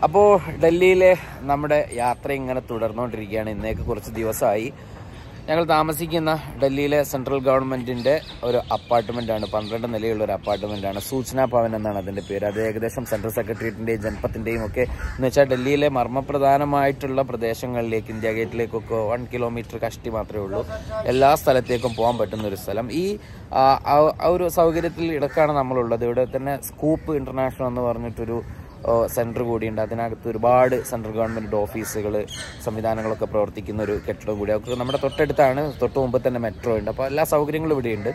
അപ്പോൾ ഡൽഹിയിലെ നമ്മുടെ യാത്ര ഇങ്ങനെ തുടർന്നുകൊണ്ടിരിക്കുകയാണ്. ഇന്നേക്ക് കുറച്ച് ദിവസമായി. ഞങ്ങൾ താമസിക്കുന്ന ഡൽഹിയിലെ സെൻട്രൽ ഗവൺമെൻറ്റിൻ്റെ ഒരു അപ്പാർട്ട്മെൻറ്റാണ്. 12 നിലയുള്ള ഒരു അപ്പാർട്ട്മെൻറ്റാണ്. സൂചനാ ഭവൻ എന്നാണ് അതിൻ്റെ പേര്. അത് ഏകദേശം സെൻട്രൽ സെക്രട്ടേറിയറ്റിൻ്റെയും ജൻപത്തിൻ്റെയും ഒക്കെ എന്ന് വെച്ചാൽ ഡൽഹിയിലെ മർമ്മപ്രധാനമായിട്ടുള്ള പ്രദേശങ്ങളിലേക്ക്, ഇന്ത്യ ഗേറ്റിലേക്കൊക്കെ 1 കിലോമീറ്റർ കഷ്ടി മാത്രമേ ഉള്ളൂ. എല്ലാ സ്ഥലത്തേക്കും പോകാൻ പറ്റുന്ന ഒരു സ്ഥലം. ഈ ഒരു സൗകര്യത്തിൽ ഇടക്കാണ് നമ്മളുള്ളത്. ഇവിടെ തന്നെ സ്കൂപ്പ് ഇൻ്റർനാഷണൽ എന്ന് പറഞ്ഞിട്ടൊരു സെൻറ്റർ കൂടിയുണ്ട്. അതിനകത്ത് ഒരുപാട് സെൻട്രൽ ഗവൺമെൻറ് ഓഫീസുകൾ, സംവിധാനങ്ങളൊക്കെ പ്രവർത്തിക്കുന്ന ഒരു കെട്ടിടം കൂടി. അതൊക്കെ നമ്മുടെ തൊട്ടടുത്താണ്. തൊട്ട് മുമ്പ് തന്നെ മെട്രോ ഉണ്ട്. അപ്പോൾ എല്ലാ സൗകര്യങ്ങളും ഇവിടെയുണ്ട്.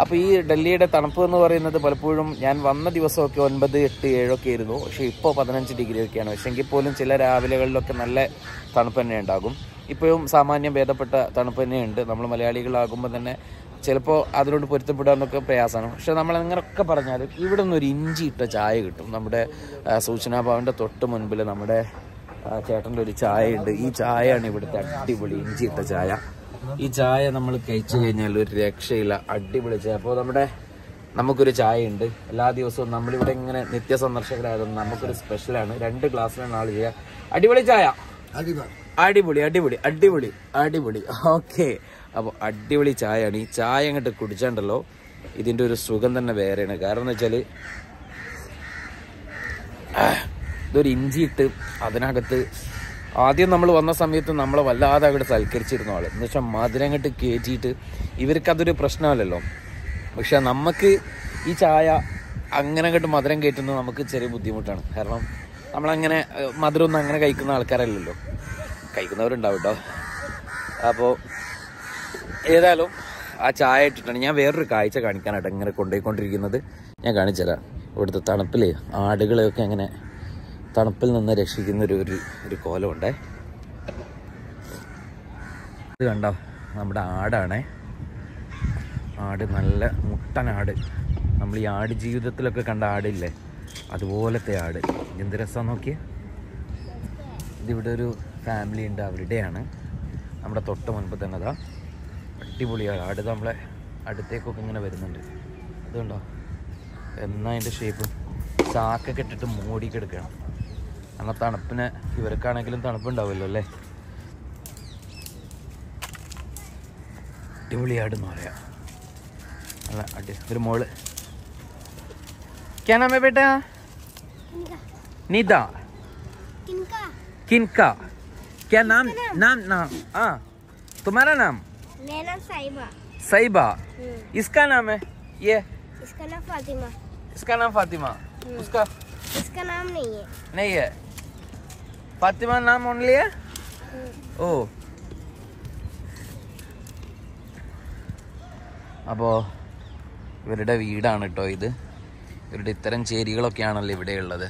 അപ്പോൾ ഈ ഡൽഹിയുടെ തണുപ്പ് എന്ന് പറയുന്നത് പലപ്പോഴും ഞാൻ വന്ന ദിവസമൊക്കെ 9, 8, 7 ഒക്കെ ആയിരുന്നു. പക്ഷേ ഇപ്പോൾ 15 ഡിഗ്രി ഒക്കെയാണ്. പക്ഷേ എങ്കിൽ പോലും ചില രാവിലെകളിലൊക്കെ നല്ല തണുപ്പ് തന്നെ ഉണ്ടാകും. ഇപ്പോഴും സാമാന്യം ഭേദപ്പെട്ട തണുപ്പ് തന്നെയുണ്ട്. നമ്മൾ മലയാളികളാകുമ്പോൾ തന്നെ ചിലപ്പോൾ അതിനോട് പൊരുത്തപ്പെടാനൊക്കെ പ്രയാസമാണ്. പക്ഷെ നമ്മൾ അങ്ങനെയൊക്കെ പറഞ്ഞാലും ഇവിടെ നിന്നൊരു ഇഞ്ചി ഇട്ട ചായ കിട്ടും. നമ്മുടെ സൂചനാ ഭവൻ്റെ തൊട്ട് മുൻപിൽ നമ്മുടെ ചേട്ടൻ്റെ ഒരു ചായ ഉണ്ട്. ഈ ചായയാണ് ഇവിടുത്തെ അടിപൊളി ഇഞ്ചി ഇട്ട ചായ. ഈ ചായ നമ്മൾ കഴിച്ചു കഴിഞ്ഞാൽ ഒരു രക്ഷയില്ല, അടിപൊളി ചായ. അപ്പോൾ നമുക്കൊരു ചായ ഉണ്ട് എല്ലാ ദിവസവും. നമ്മളിവിടെ ഇങ്ങനെ നിത്യസന്ദർശകരായതുകൊണ്ട് നമുക്കൊരു സ്പെഷ്യലാണ്. 2 ഗ്ലാസ്സിനാണ് ആൾ ചെയ്യുക. അടിപൊളി ചായ, അടിപൊളി അടിപൊളി അടിപൊളി അടിപൊളി. ഓക്കെ, അപ്പോൾ അടിപൊളി ചായയാണ്. ഈ ചായ അങ്ങോട്ട് കുടിച്ചാണ്ടല്ലോ ഇതിൻ്റെ ഒരു സുഖം തന്നെ വേറെയാണ്. കാരണം എന്ന് വെച്ചാൽ ഇതൊരു ഇഞ്ചിയിട്ട് അതിനകത്ത് ആദ്യം നമ്മൾ വന്ന സമയത്ത് നമ്മളെ വല്ലാതെ അങ്ങോട്ട് സൽക്കരിച്ചിരുന്ന ആൾ എന്ന് വെച്ചാൽ മധുരം അങ്ങോട്ട് കയറ്റിയിട്ട് ഇവർക്കതൊരു പ്രശ്നമല്ലല്ലോ. പക്ഷെ നമുക്ക് ഈ ചായ അങ്ങനെ അങ്ങോട്ട് മധുരം കയറ്റുന്നത് നമുക്ക് ചെറിയ ബുദ്ധിമുട്ടാണ്. കാരണം നമ്മളങ്ങനെ മധുരമൊന്നും അങ്ങനെ കഴിക്കുന്ന ആൾക്കാരല്ലല്ലോ. കഴിക്കുന്നവരുണ്ടാവും കേട്ടോ. അപ്പോൾ ഏതായാലും ആ ചായ ഇട്ടിട്ടാണ് ഞാൻ വേറൊരു കാഴ്ച കാണിക്കാനായിട്ട് ഇങ്ങനെ കൊണ്ടുപോയിക്കൊണ്ടിരിക്കുന്നത്. ഞാൻ കാണിച്ചുതരാം. ഇവിടുത്തെ തണുപ്പിൽ ആടുകളെയൊക്കെ അങ്ങനെ തണുപ്പിൽ നിന്ന് രക്ഷിക്കുന്ന ഒരു കോലമുണ്ടേ. ഇത് കണ്ടോ, നമ്മുടെ ആടാണേ. ആട് നല്ല മുട്ടനാട്. നമ്മൾ ഈ ആട് ജീവിതത്തിലൊക്കെ കണ്ട ആടില്ലേ, അതുപോലത്തെ ആട്. എന്ത് രസം നോക്കിയേ. ഇതിവിടെ ഒരു ഫാമിലി ഉണ്ട്, അവരുടെയാണ്. നമ്മുടെ തൊട്ട് മുൻപ് തന്നെ അതാ അടിപൊളിയാണ് ആട്. നമ്മളെ അടുത്തേക്കൊക്കെ ഇങ്ങനെ വരുന്നുണ്ട്. അതുകൊണ്ടോ എന്നാ അതിൻ്റെ ഷേപ്പ്. ചാക്കൊക്കെ ഇട്ടിട്ട് മൂടിക്കെടുക്കണം. എന്നാൽ തണുപ്പിന് ഇവർക്കാണെങ്കിലും തണുപ്പുണ്ടാവുമല്ലോ അല്ലേ. അടിപൊളിയാടെന്ന് പറയാം. നല്ല ഒരു മോള്. क्या नाम है बेटा? निदा. किनका? क्या नाम? नाम हाँ, तुम्हारा नाम? मेरा नाम साइबा. साइबा. इसका नाम है ये? इसका नाम फातिमा. इसका नाम फातिमा. उसका? इसका नाम नहीं है. नहीं है. फातिमा नाम ओनली है? ओ. അപ്പോൾ ഇവരുടെ വീടാണ് കേട്ടോ ഇത്. ഇവരുടെ ഇത്തരം ചേരികളൊക്കെയാണല്ലോ ഇവിടെയുള്ളത്.